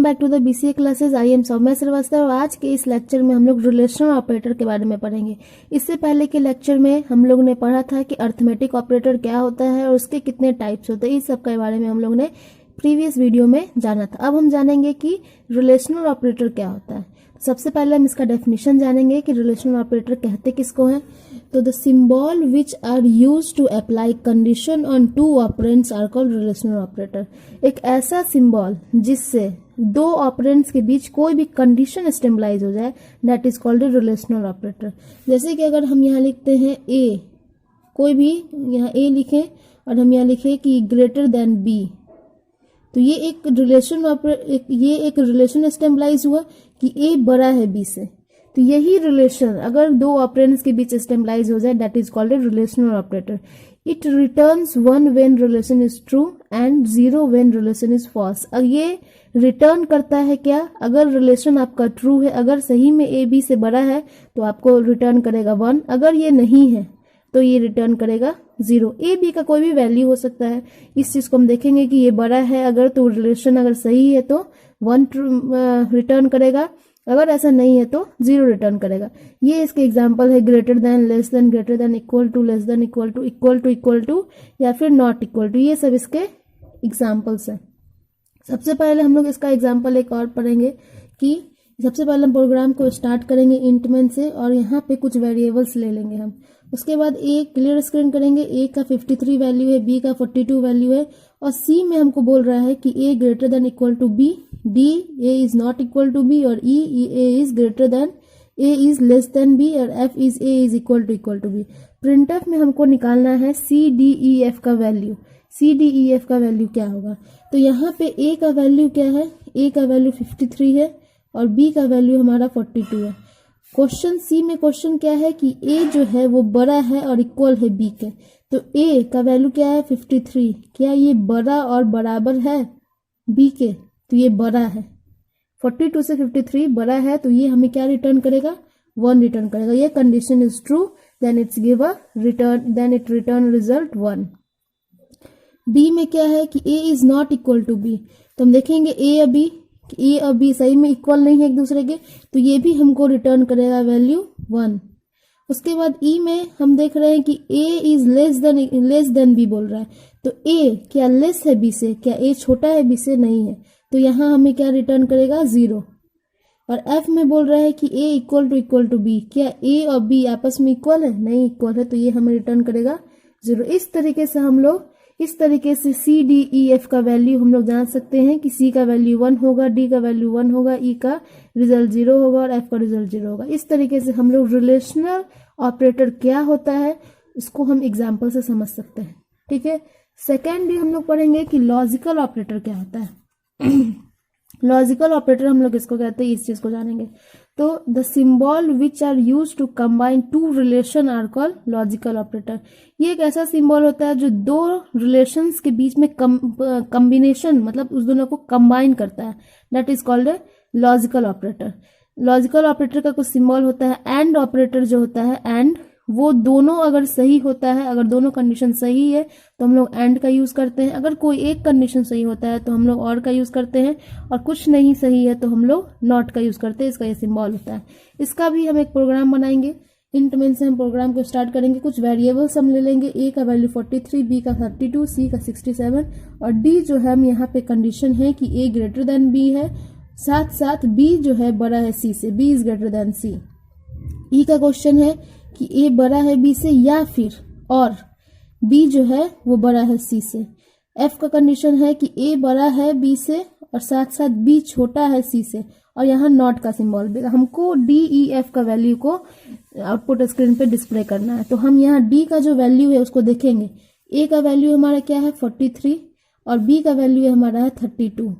Back to the BCA classes. I am Saumya Srivastava और आज के इस लेक्चर में हम लोग रिलेशनल ऑपरेटर के बारे में पढ़ेंगे। इससे पहले के लेक्चर में हम लोग ने पढ़ा था कि अर्थमेटिक ऑपरेटर क्या होता है और उसके कितने टाइप्स होते हैं, इस सब के बारे में हम लोग ने प्रीवियस वीडियो में जाना था। अब हम जानेंगे कि रिलेशनल ऑपरेटर क्या होता है। सबसे पहले हम इसका डेफिनेशन जानेंगे कि रिलेशनल ऑपरेटर कहते किसको हैं। तो the symbol which are use to apply condition on two operands are called relational operator. एक ऐसा सिंबल जिससे दो ऑपरेंड्स के बीच कोई भी कंडीशन स्टेबलाइज हो जाए, that is called a relational operator. जैसे कि अगर हम यहाँ लिखते हैं ए, कोई भी यहाँ ए लिखें और हम यहाँ लिखें कि ग्रेटर देन बी, तो ये एक रिलेशन स्टेबलाइज हुआ कि ए बड़ा है बी से। तो यही रिलेशन अगर दो ऑपरेंड्स के बीच स्टेबलाइज हो जाए, that is called a relational operator. It returns 1 when relation is true and 0 when relation is false. अब ये रिटर्न करता है क्या, अगर रिलेशन आपका ट्रू है, अगर सही में ए बी से बड़ा है तो आपको रिटर्न करेगा 1, अगर ये नहीं है तो ये रिटर्न करेगा 0। ए बी का कोई भी वैल्यू हो सकता है, इस चीज को हम देखेंगे कि ये बड़ा है अगर, तो रिलेशन अगर सही है तो 1 रिटर्न करेगा, अगर ऐसा नहीं है तो 0 रिटर्न करेगा। ये इसके एग्जांपल है greater than, less than, greater than, equal to, less than, equal to, equal to या फिर नॉट इक्वल टू, ये सब इसके एग्जांपल्स हैं। सबसे पहले हम लोग इसका एग्जांपल एक और पढ़ेंगे कि सबसे पहले हम प्रोग्राम को स्टार्ट करेंगे इंटमेन से और यहाँ पे कुछ वेरिएबल्स ले लेंगे हम। उसके बाद ए क्लियर स्क्रीन करेंगे, ए का 53 वैल्यू है, बी का 42 वैल्यू है और सी में हमको बोल रहा है कि a greater than equal to b, d a is not equal to b और e a is greater than, a is less than b और f is a is equal to b. Printf में हमको निकालना है c d e f का value. C d e f का value क्या होगा, तो यहाँ पे ए का वैल्यू क्या है, ए का वैल्यू 53 है और बी का वैल्यू हमारा 42 है। क्वेश्चन सी में क्वेश्चन क्या है कि ए जो है वो बड़ा है और इक्वल है बी के, तो ए का वैल्यू क्या है 53, क्या ये बड़ा और बराबर है बी के, तो ये बड़ा है। 42 से 53 बड़ा है तो ये हमें क्या रिटर्न करेगा, 1 रिटर्न करेगा। ये condition is true, then it's give a return, then it return result 1। B में क्या है कि a is not equal to b, तो हम देखेंगे ए और बी सही में इक्वल नहीं है एक दूसरे के, तो ये भी हमको रिटर्न करेगा वैल्यू 1। उसके बाद ई में हम देख रहे हैं कि a is less than B बोल रहा है, तो ए क्या लेस है बी से, क्या ए छोटा है बी से, नहीं है, तो यहाँ हमें क्या रिटर्न करेगा 0। और एफ में बोल रहा है कि ए इक्वल टू बी, क्या ए और बी आपस में इक्वल है, नहीं इक्वल है, तो ये हमें रिटर्न करेगा 0। इस तरीके से सी डी ई एफ का वैल्यू हम लोग जान सकते हैं कि सी का वैल्यू 1 होगा, डी का वैल्यू 1 होगा, ई का रिजल्ट 0 होगा और एफ का रिजल्ट 0 होगा। इस तरीके से हम लोग रिलेशनल ऑपरेटर क्या होता है इसको हम एग्जाम्पल से समझ सकते हैं। ठीक है, सेकेंड भी हम लोग पढ़ेंगे कि लॉजिकल ऑपरेटर क्या होता है। लॉजिकल ऑपरेटर हम लोग इसको कहते हैं, इस चीज को जानेंगे। तो the symbol which are use to combine two relation are called logical operator. ये एक ऐसा सिंबल होता है जो दो रिलेशंस के बीच में कॉम्बिनेशन, मतलब उस दोनों को कंबाइन करता है, that is called a logical operator. Logical operator का कुछ सिंबल होता है एंड ऑपरेटर जो होता है, एंड वो दोनों अगर सही होता है, अगर दोनों कंडीशन सही है तो हम लोग एंड का यूज करते हैं, अगर कोई एक कंडीशन सही होता है तो हम लोग और का यूज करते हैं, और कुछ नहीं सही है तो हम लोग नॉट का यूज करते हैं। इसका ये सिंबल होता है। इसका भी हम एक प्रोग्राम बनाएंगे। इंट मेन से हम प्रोग्राम को स्टार्ट करेंगे। कुछ वेरिएबल्स हम ले लेंगे, ए का वैल्यू 43, बी का 32, सी का 67 और डी जो है हम यहाँ पे कंडीशन है कि ए ग्रेटर देन बी है, साथ साथ बी जो है बड़ा है सी से, बी इज ग्रेटर देन सी। ई का क्वेश्चन है कि ए बड़ा है बी से या फिर और बी जो है वो बड़ा है सी से। एफ का कंडीशन है कि ए बड़ा है बी से और साथ साथ बी छोटा है सी से, और यहाँ नॉट का सिंबल। हमको डी ई एफ का वैल्यू को आउटपुट स्क्रीन पे डिस्प्ले करना है, तो हम यहाँ डी का जो वैल्यू है उसको देखेंगे। ए का वैल्यू हमारा क्या है 43 और बी का वैल्यू हमारा है 32।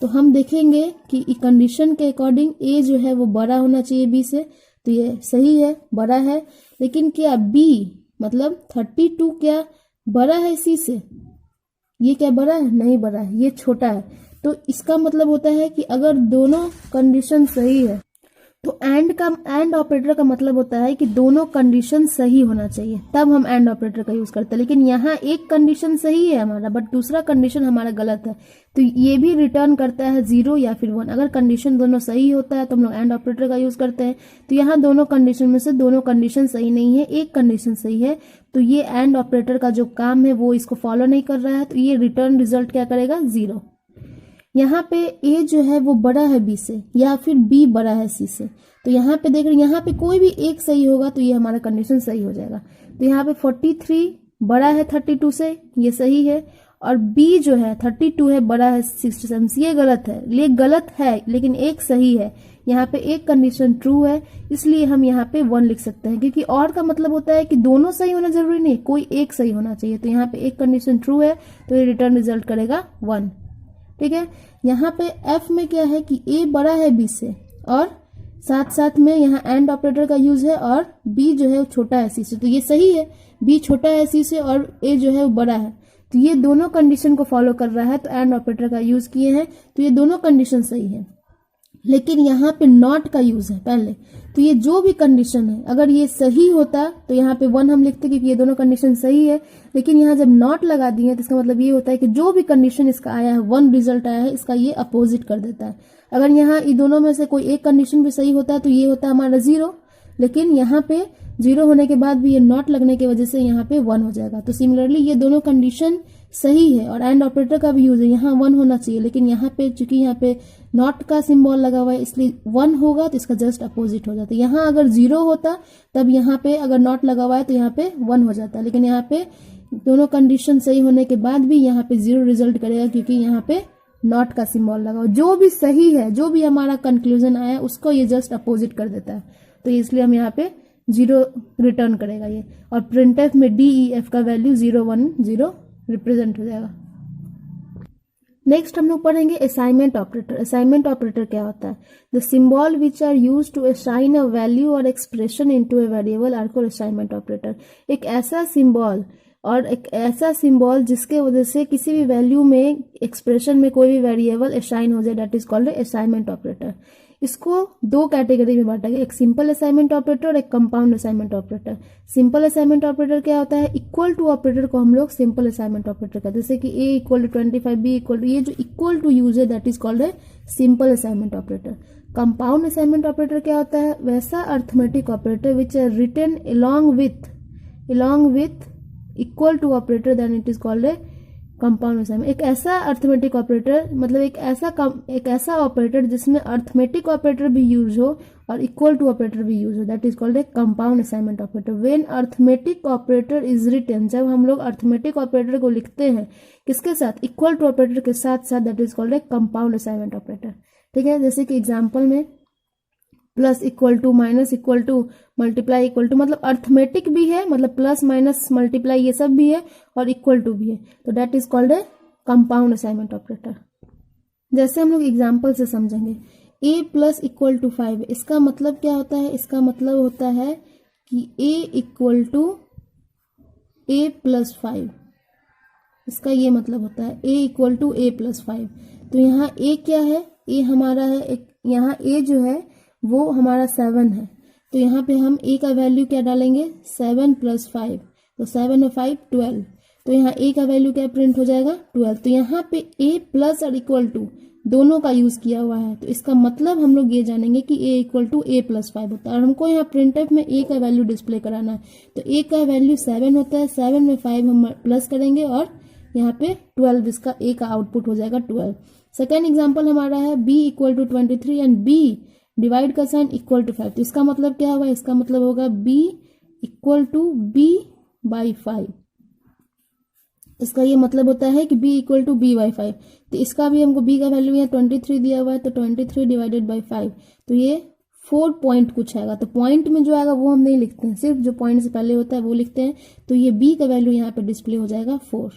तो हम देखेंगे कि कंडीशन के अकॉर्डिंग ए जो है वो बड़ा होना चाहिए बी से, तो ये सही है, बड़ा है। लेकिन क्या बी मतलब 32 क्या बड़ा है सी से, ये क्या बड़ा है, नहीं बड़ा है, ये छोटा है। तो इसका मतलब होता है कि अगर दोनों कंडीशन सही है तो एंड ऑपरेटर का मतलब होता है कि दोनों कंडीशन सही होना चाहिए, तब हम एंड ऑपरेटर का यूज करते हैं। लेकिन यहाँ एक कंडीशन सही है हमारा, बट दूसरा कंडीशन हमारा गलत है, तो ये भी रिटर्न करता है 0 या फिर 1। अगर कंडीशन दोनों सही होता है तो हम लोग एंड ऑपरेटर का यूज करते हैं। तो यहाँ दोनों कंडीशन में से दोनों कंडीशन सही नहीं है, एक कंडीशन सही है, तो ये एंड ऑपरेटर का जो काम है वो इसको फॉलो नहीं कर रहा है, तो ये रिटर्न रिजल्ट क्या करेगा, 0। यहाँ पे a जो है वो बड़ा है b से या फिर b बड़ा है c से, तो यहाँ पे देख रहे हैं यहाँ पे कोई भी एक सही होगा तो ये हमारा कंडीशन सही हो जाएगा। तो यहाँ पे 43 बड़ा है 32 से, ये सही है, और b जो है 32 है बड़ा है 67 से, ये गलत है। ये गलत है लेकिन एक सही है, यहाँ पे एक कंडीशन ट्रू है, इसलिए हम यहाँ पे 1 लिख सकते हैं, क्योंकि और का मतलब होता है कि दोनों सही होना जरूरी नहीं, कोई एक सही होना चाहिए। तो यहाँ पे एक कंडीशन ट्रू है तो ये रिटर्न रिजल्ट करेगा 1। ठीक है, यहाँ पे f में क्या है कि a बड़ा है b से, और साथ साथ में यहाँ एंड ऑपरेटर का यूज है, और b जो है वो छोटा है c से, तो ये सही है, b छोटा है c से और a जो है वो बड़ा है, तो ये दोनों कंडीशन को फॉलो कर रहा है, तो एंड ऑपरेटर का यूज किए हैं, तो ये दोनों कंडीशन सही है। लेकिन यहाँ पे नॉट का यूज है पहले, तो ये जो भी कंडीशन है अगर ये सही होता तो यहाँ पे 1 हम लिखते क्योंकि ये दोनों कंडीशन सही है, लेकिन यहाँ जब नॉट लगा दिए तो इसका मतलब ये होता है कि जो भी कंडीशन इसका आया है 1 रिजल्ट आया है, इसका ये अपोजिट कर देता है। अगर यहाँ इन दोनों में से कोई एक कंडीशन भी सही होता है तो ये होता है हमारा 0, लेकिन यहाँ पे 0 होने के बाद भी ये नॉट लगने की वजह से यहाँ पे 1 हो जाएगा। तो सिमिलरली ये दोनों कंडीशन सही है और एंड ऑपरेटर का भी यूज है, यहाँ 1 होना चाहिए, लेकिन यहाँ पे चूंकि यहाँ पे नॉट का सिंबल लगा हुआ है इसलिए 1 होगा, तो इसका जस्ट अपोजिट हो जाता है। यहाँ अगर 0 होता तब यहाँ पे अगर नॉट लगा हुआ है तो यहाँ पे 1 हो जाता है, लेकिन यहाँ पे दोनों कंडीशन सही होने के बाद भी यहाँ पे 0 रिजल्ट करेगा क्योंकि यहाँ पे नॉट का सिंबल लगा हुआ। जो भी सही है, जो भी हमारा कंक्लूजन आया उसको ये जस्ट अपोजिट कर देता है, तो इसलिए हम यहाँ पे 0 रिटर्न करेगा ये, और प्रिंटफ में DEF का वैल्यू 0 1 0 रिप्रेजेंट हो जाएगा। नेक्स्ट हम लोग पढ़ेंगे असाइनमेंट ऑपरेटर। असाइनमेंट ऑपरेटर क्या होता है? The symbol which are use to assign a value और expression into a variable are called assignment operator. एक ऐसा सिंबल और एक ऐसा सिंबल जिसके वजह से किसी भी वैल्यू में, एक्सप्रेशन में कोई भी वेरिएबल असाइन हो जाए, that is called assignment operator. इसको 2 कैटेगरी में बांटा गया, एक सिंपल असाइनमेंट ऑपरेटर और एक compound assignment operator. Simple assignment operator क्या होता है? इक्वल टू ऑपरेटर को हम लोग सिंपल असाइनमेंट ऑपरेटर कहते हैं, जैसे कि a equal to 25 b equal to, ये जो इक्वल टू यूज है दैट इज कॉल्ड है simple assignment operator. Compound assignment operator क्या होता है? वैसा arithmetic operator which are written along with equal to operator then it is called है compound assignment. एक ऐसा अर्थमेटिक ऑपरेटर, मतलब एक ऐसा ऑपरेटर जिसमें अर्थमेटिक ऑपरेटर भी यूज हो और इक्वल टू ऑपरेटर भी यूज हो, that is called a compound assignment operator. When arithmetic operator is written, जब हम लोग अर्थमेटिक ऑपरेटर को लिखते हैं किसके साथ? इक्वल टू ऑपरेटर के साथ साथ, that is called a compound assignment operator. ठीक है, जैसे कि एग्जाम्पल में plus equal to, minus equal to, multiply equal to, मतलब अर्थमेटिक भी है, मतलब प्लस माइनस मल्टीप्लाई ये सब भी है, और इक्वल टू भी है, तो that is called a compound assignment operator. जैसे हम लोग एग्जाम्पल से समझेंगे, a प्लस इक्वल टू 5, इसका मतलब क्या होता है? इसका मतलब होता है कि a equal to a plus 5, इसका ये मतलब होता है a equal to a plus 5। तो यहाँ a क्या है? a हमारा है एक, यहाँ a जो है वो हमारा 7 है, तो यहाँ पे हम a का वैल्यू क्या डालेंगे? 7 प्लस 5, तो 7 और 5 12, तो यहाँ a का वैल्यू क्या प्रिंट हो जाएगा? 12। तो यहाँ पे a प्लस और इक्वल टू दोनों का यूज किया हुआ है, तो इसका मतलब हम लोग ये जानेंगे कि a equal to a plus 5 होता है, और हमको यहाँ प्रिंटफ में a का वैल्यू डिस्प्ले कराना है, तो a का वैल्यू 7 होता है, 7 में 5 हम प्लस करेंगे और यहाँ पे 12, इसका a का आउटपुट हो जाएगा 12। सेकेंड एग्जाम्पल हमारा है b equal to 23 and b divide का साइन इक्वल टू 5, तो इसका मतलब क्या होगा? इसका मतलब होगा b equal to b by 5, इसका ये मतलब होता है कि b equal to b by 5। तो इसका भी हमको b का वैल्यू यहाँ 23 दिया हुआ है, तो 23 डिवाइडेड बाई 5, तो ये 4 पॉइंट कुछ आएगा, तो पॉइंट में जो आएगा वो हम नहीं लिखते हैं, सिर्फ जो पॉइंट से पहले होता है वो लिखते हैं। तो ये b का वैल्यू यहाँ पे डिस्प्ले हो जाएगा 4,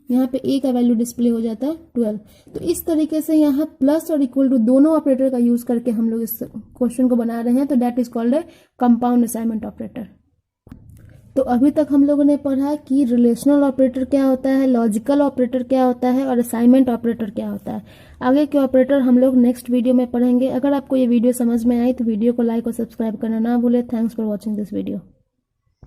यहाँ पे a का वैल्यू डिस्प्ले हो जाता है 12। तो इस तरीके से यहाँ प्लस और इक्वल टू दोनों ऑपरेटर का यूज करके हम लोग इस क्वेश्चन को बना रहे हैं, तो दैट इज कॉल्ड है कंपाउंड असाइनमेंट ऑपरेटर। तो अभी तक हम लोगों ने पढ़ा कि रिलेशनल ऑपरेटर क्या होता है, लॉजिकल ऑपरेटर क्या होता है और असाइनमेंट ऑपरेटर क्या होता है। आगे के ऑपरेटर हम लोग नेक्स्ट वीडियो में पढ़ेंगे। अगर आपको ये वीडियो समझ में आई तो वीडियो को लाइक और सब्सक्राइब करना ना भूलें। Thanks for watching this video.